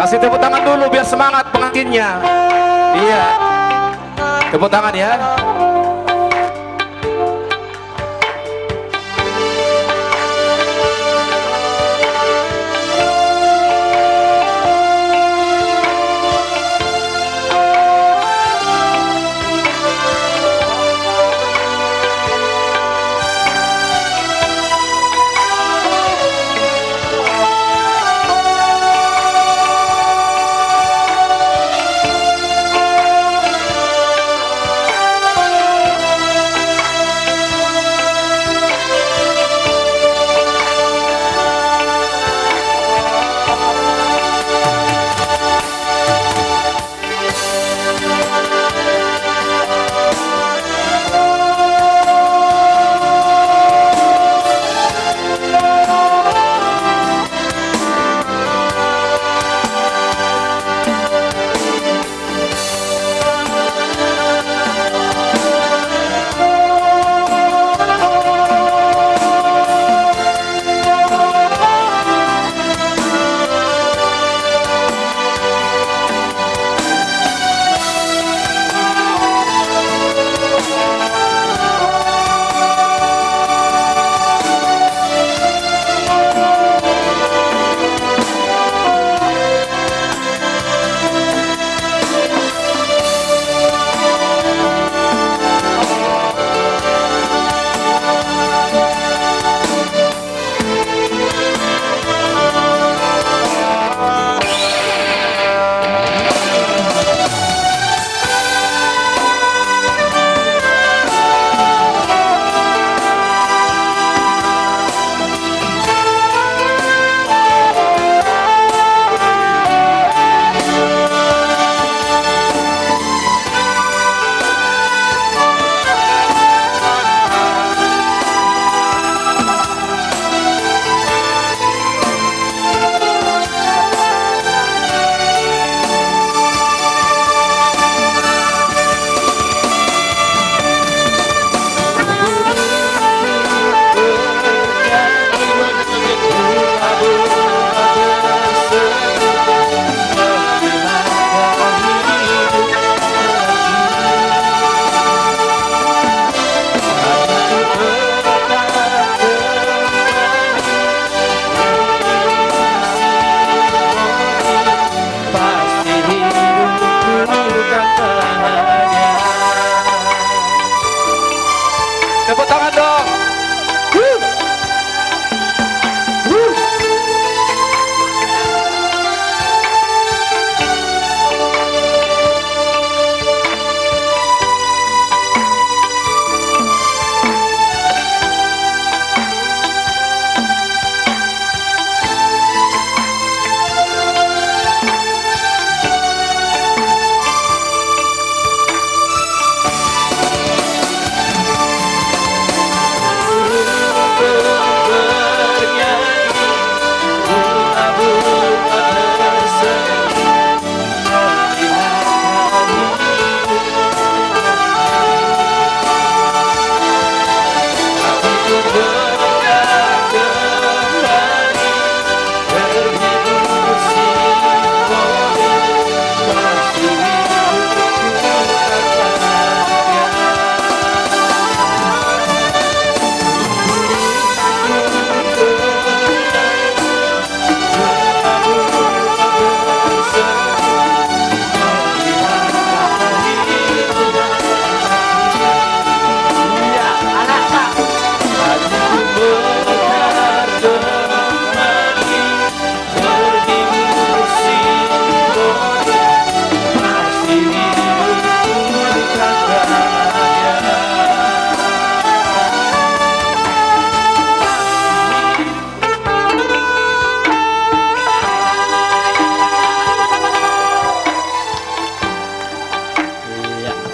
Kasih tepuk tangan dulu biar semangat pengantinnya. Iya. Tepuk tangan ya. Tepuk tangan dong.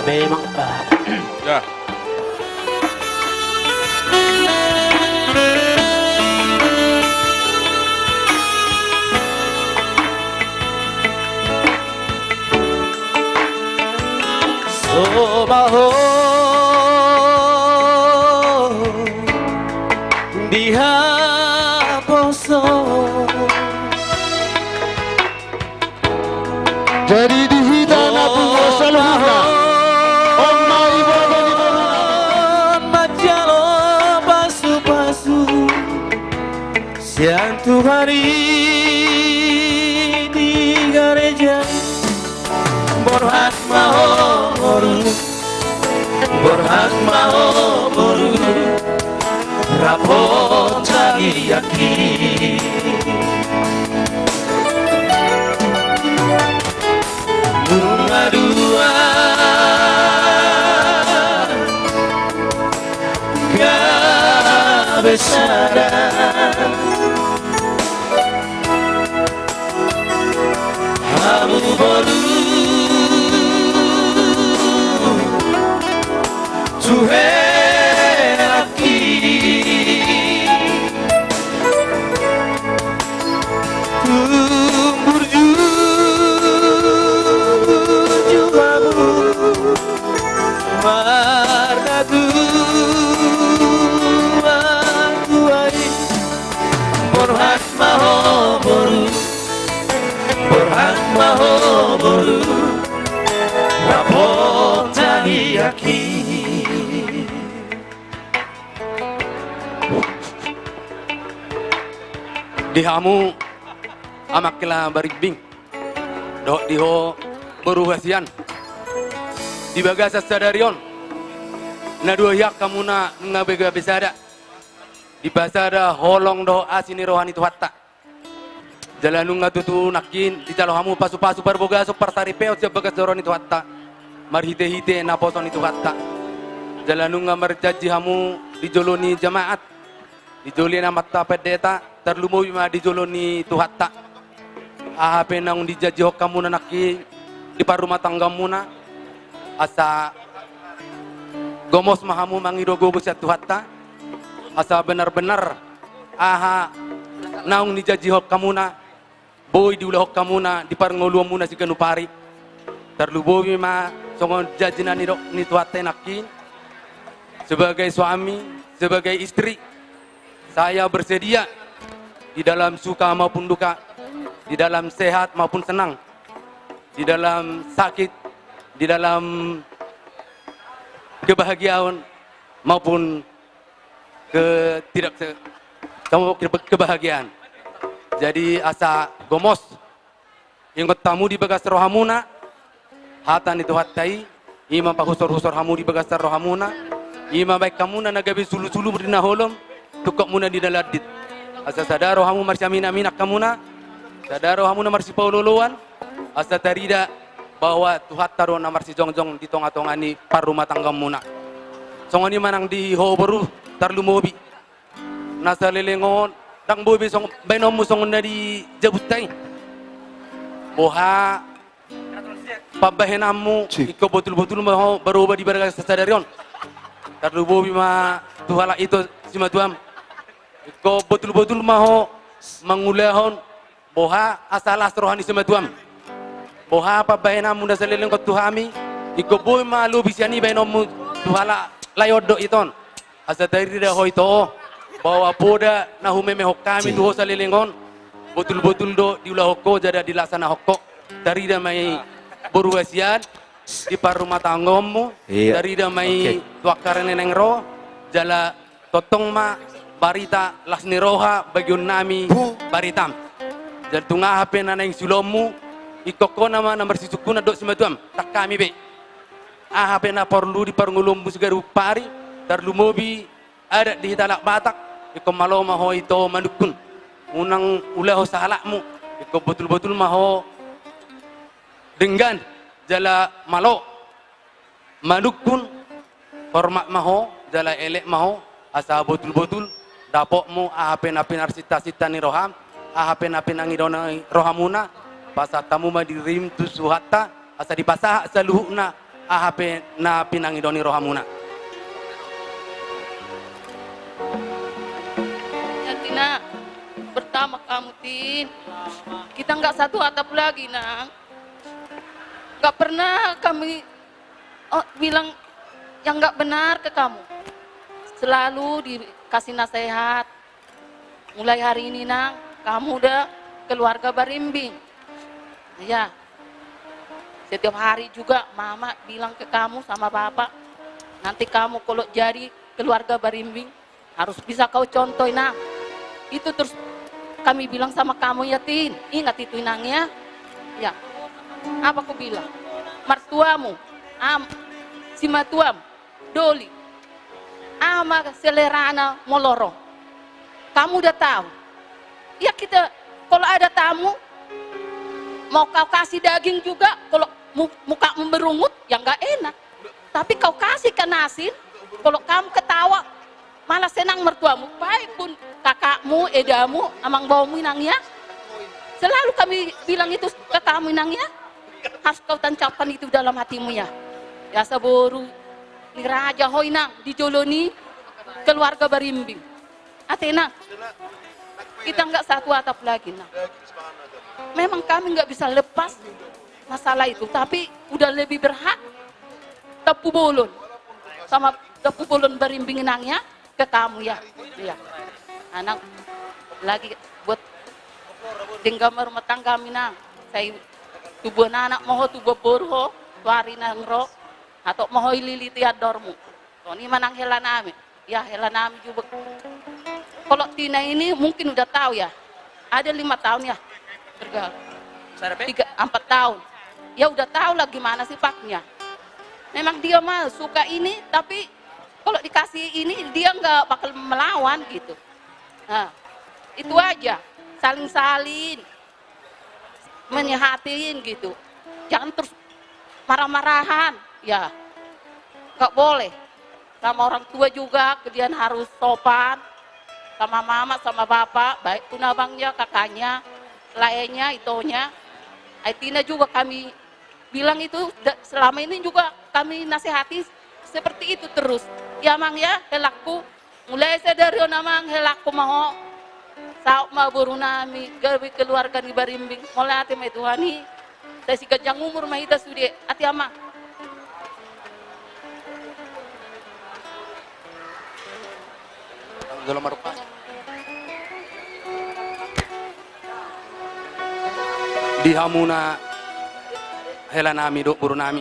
Memang Ya. Somaho diha poso Jadi dihidana bunga seluruhnya. Oma ibu bani beruna. Majalo pasu-pasu Siantu hari di gereja Borhak maho boru Borhak maho boru Rapot lagi yakin Bunga dua kebesaran Kamu baru Tuhan laki Tumbur jubamu Marnadu Akuai Borhak maho boru Borhak maho boru Rapot tani yakin Dihamu amakila barigbing do diho beruhasian di bagasa sadarion na dua yak kamuna ngabega besada di basada holong do asini rohani tuhatta jalanung ngatutu nakin di hamu pasu-pasu barbogaso partaripeo siya bagas doroni tuhatta marhite-hite naposon itu hatta jalanung ngamarjaji hamu di joloni jamaat di jolini amatta pedeta terlumoy ma di joloni tuhatta ahape nang di jaji hokamu naki di parumah tangga muna asa gomos mahamu mangirogo siya tuhatta asa benar-benar aha naung ni jaji hokamu na boy di ulah hokamu na di parngoluan muna si ganupari terluboy ma songon jaji na ni tuhatta naki sebagai suami sebagai istri saya bersedia di dalam suka maupun duka, di dalam sehat maupun senang, di dalam sakit, di dalam kebahagiaan maupun kebahagiaan. Jadi asa gomos yang tamu di bagas rohamuna, hatan itu hatai, imam pahusor-husor hamu di bagas rohamuna, imam baik kamuna nagabi sulu-sulu berdina holom, tukok muna di daladit. Asa sadaro hamu marsi amin-aminak kamuna, sadaro hamu na marsi paululuan, asa tarida bahwa Tuhan taruh na marsi jongjong di tonga-tongani parumah tangga muna. Songoni manang di hoberu tarlumobi. Nasa lelengon dang bobi song bainom musong na di jabutai. Boha pabahenamu iko betul-betul mau berubah di barang sadarion. Tarlumobi ma tuhala itu simatuam. Iko betul-betul mau mangulahon boha asalas rohani sematuam. Boha apa bayana munda seleleng ko tuhami iko boy malu bisiani bainom tuhala layodo iton. Asa dari dah hoito bahwa poda na humeme hokami tuho salelengon betul-betul do diulah hokko jada dilaksana hokko dari dah mai beruasian di parumah tanggomu dari dah mai tuakaren neneng ro jala totong ma barita lasni roha bagiun nami baritam jadi tungah hape naneng sulomu ikoko nama nomor sisukuna dok sematuam tak kami be hape na perlu di parngulum busgaru pari darlumobi ada di hitalak batak iko malo maho ito manukun unang ulah salakmu iko betul-betul maho dengan jala malo manukun hormat maho jala elek maho asa betul-betul dapokmu ahapen apen arsita-sita ni roham ahapen apen angidona rohamuna pasa tamu ma dirim tu suhatta asa dipasah saluhuna ahapen na pinangidoni rohamuna. Tina, pertama kamu Tin, kita nggak satu atap lagi nang, nggak pernah kami bilang yang nggak benar ke kamu, selalu dikasih nasihat. Mulai hari ini nang, kamu udah keluarga barimbing, ya. Setiap hari juga mama bilang ke kamu sama bapak, nanti kamu kalau jadi keluarga Barimbing harus bisa kau contohin Nang. Itu terus kami bilang sama kamu ya Tin, ingat itu Nangnya. Ya, apa aku bilang? Mertuamu, si matuam, Doli, ama selerana molorong. Kamu udah tahu. Ya kita, kalau ada tamu, mau kau kasih daging juga, kalau muka berungut, ya nggak enak. Tapi kau kasih ke nasin, kalau kamu ketawa, malah senang mertuamu. Baik pun kakakmu, edamu, amang bawmu Nangnya. Selalu kami bilang itu ke kamu Nangnya. Harus kau tancapkan itu dalam hatimu ya. Ya saboru, ni raja hoi Nang, dijoloni keluarga Barimbing. Atena, kita nggak satu atap lagi Nang. Memang kami nggak bisa lepas masalah itu, tapi udah lebih berhak tepu bolon sama tepu bolon Barimbing Nangnya ke kamu ya. Iya. Anak lagi buat tinggal rumah tangga Nang. Saya tubuh anak moho tubuh boruho tuari nangro atau moho liliti adormu. So ini manang hela nami. Ya hela nami juga. Kalau Tina ini mungkin udah tahu ya. Ada 5 tahun ya. Bergaul. 4 tahun. Ya udah tahu lah gimana sifatnya. Memang dia mah suka ini, tapi kalau dikasih ini dia nggak bakal melawan gitu. Nah, itu aja. Saling-saling menyehatin gitu. Jangan terus marah-marahan. Ya, nggak boleh. Sama orang tua juga, kalian harus sopan. Sama mama, sama bapak, baik pun abangnya, kakaknya, lainnya, itonya. Aitina juga kami bilang itu, selama ini juga kami nasihati seperti itu terus. Ya mang ya, helakku, mulai saya dari namang helakku mau sauk maburu nami, gawe keluarga di Barimbing, mulai hati mai Tuhani, saya si gajang umur mahita sudi, hati ama. Dalam marupa. Di hamuna hela nami do buru nami.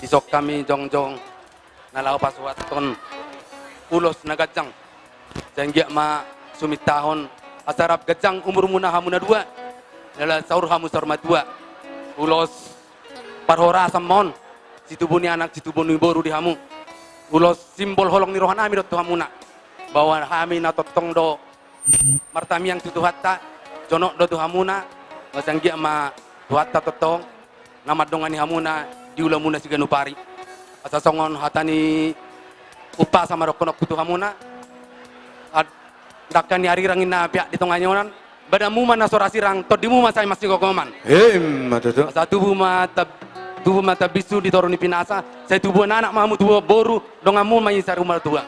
Isok kami jong-jong nalau pasuaton ulos na gajang. Janggia ma sumitahon asarap gajang umur muna hamuna 2. Lala saur hamu sarma 2. Ulos parhora samon. Situbuni anak situbuni boru di hamu. Ulos simbol holong ni rohan ami do tu hamuna. Bahwa kami natotong do martami yang tutuhatta jonok do tu hamuna masanggia ma tuhatta totong nama dongani hamuna diulah muna siga nupari asasongon hatani upa sama rokonok tu hamuna dakani ari rangin na pihak di tonganyonan badamu mana sorasi rang todimu masai masih gogoman Matutu. tubuh mata bisu ditoruni pinasa saya tubuh anak mamu tubuh boru dongamu mai sarumar tua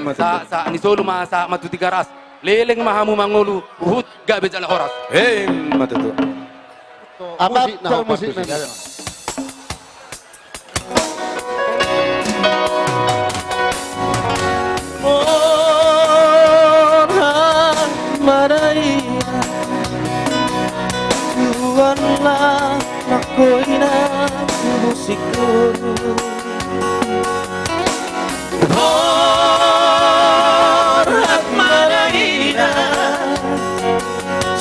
Matutu. sa ni solu ma sa matu 3 ras leleng mahamu mangolu uhut ga bejala horas Matutu. Apa musik na? Orang maraya Tuanlah lakoina musikku Orang maraya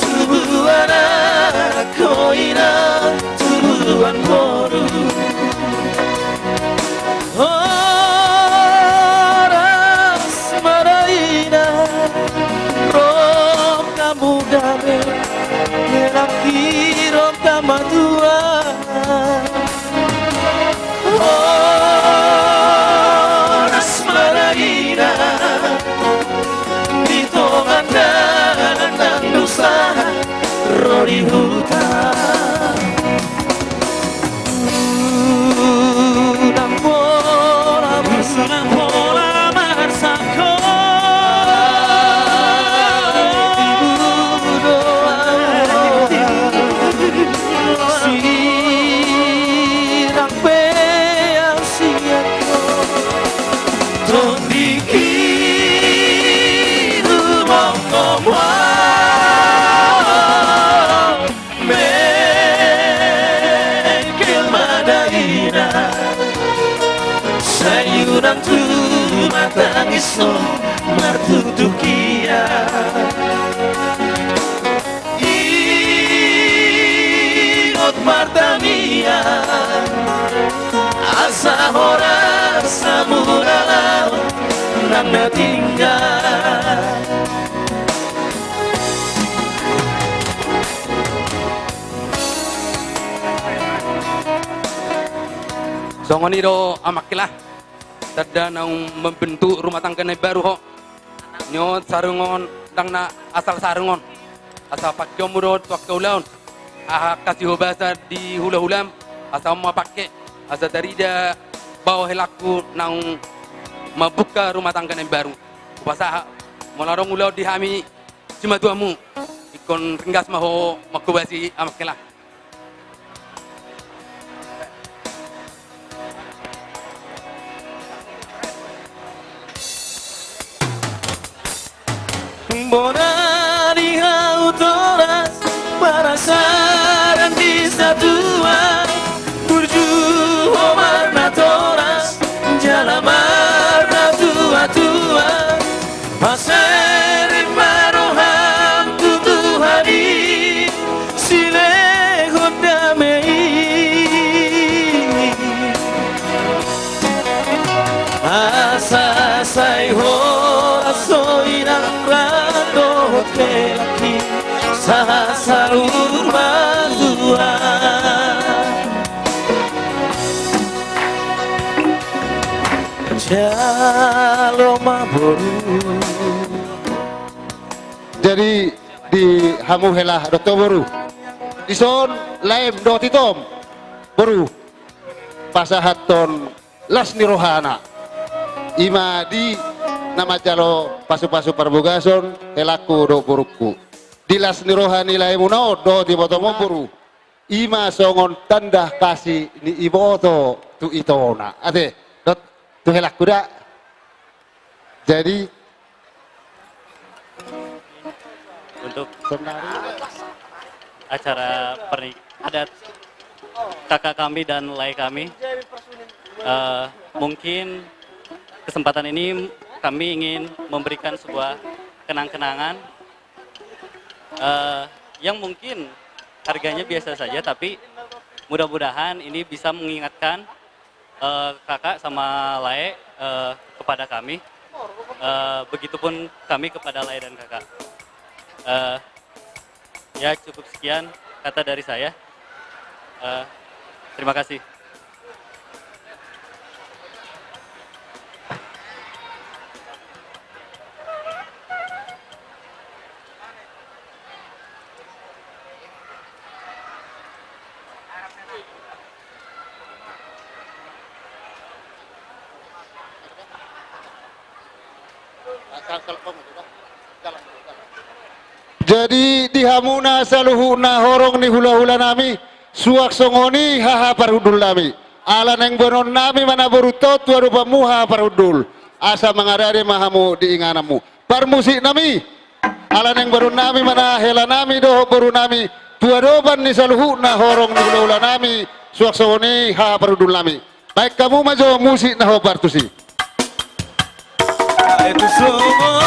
Tubuhan lakoina Tubuhan boru Di hutan Nang pola bersako Sirang peang siako Tondikiru mongomwa Kill mantu matangiso martutukia ingot martamia asa horas samuralau nang natinggal. Songon iro amakilah tada nang membentuk rumah tangga na baru ho nyo sarungon dang na asal sarungon asa pakyo murot waktu laun aha kasih bahasa di hula-hulam asa mau pakai asa darida bawa helaku nang membuka rumah tangga na baru bahasa melarong ulau dihami cuma tuamu ikon ringgas maho makubasi amakilah. Bonari autoras para saran di satua burju warna toras jalamarna tua-tua pasere maroham tutuhani sile hodamei asa sai horas soirang laki sahasa urban dua jalo maboru. Jadi di hamu helah dokter baru di son lain do titom baru pasahaton las nirohana ima di nama jalo pasu-pasu perbugason helaku do buruku dilas nirohani lae munao do tibotomo buru ima songon tanda kasih ni iboto tu itona ate dot tu helaku da jadi untuk acara adat kakak kami dan lai kami mungkin kesempatan ini kami ingin memberikan sebuah kenang-kenangan yang mungkin harganya biasa saja, tapi mudah-mudahan ini bisa mengingatkan kakak sama Lae kepada kami, begitupun kami kepada Lae dan kakak. Ya cukup sekian kata dari saya. Terima kasih. Jadi di hamuna saluhuna horong ni hula-hula nami suak songoni haha parudul nami ala neng bonon nami mana boruto tua rupa muha parudul asa mengadari mahamu di inganamu parmusik nami ala neng bonon nami mana hela nami doh boru nami tua doban ni saluhuna horong ni hula-hula nami suak songoni haha parudul nami baik kamu majo musik nah partusi itu semua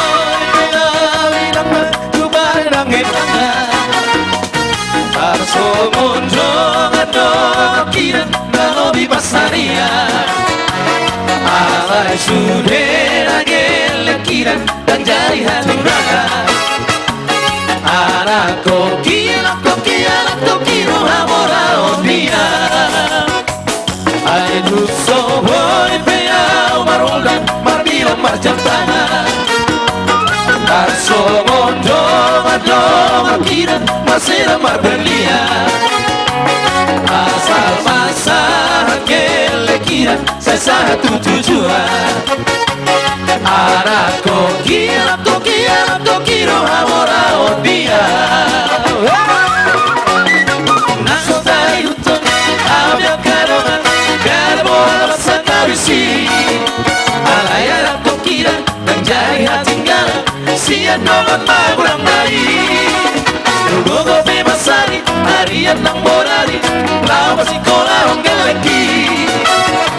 alai sudera gelekiran dan jari haturana anak kokiro hamora odia aedu sohoi peau maroldan marbilang marjantana arso mondo madong akiran masira marbelia asal masa gelekiran saya satu tujuan anak kokiro hamora odia nasotai utong abia karongan garbo sanawisi alay anak kokira dan jari hatinggalan sian noman magulang bayi Rugogo bebasari harian nang borari lawa sikola honggeleki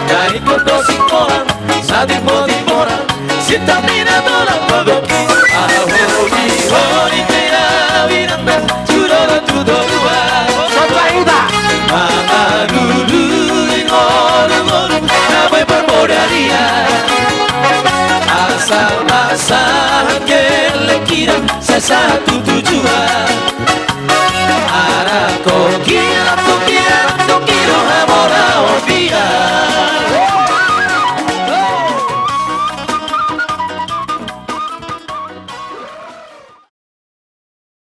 dari kodo sikola sa tipo-tipora, si tamina tola pagoki, ahori hori kera viranda, churora tudorua. Mama dulu ngor-ngor, nabai permodaria, asal-asal kira-kira satu tujuan, arah kau kira.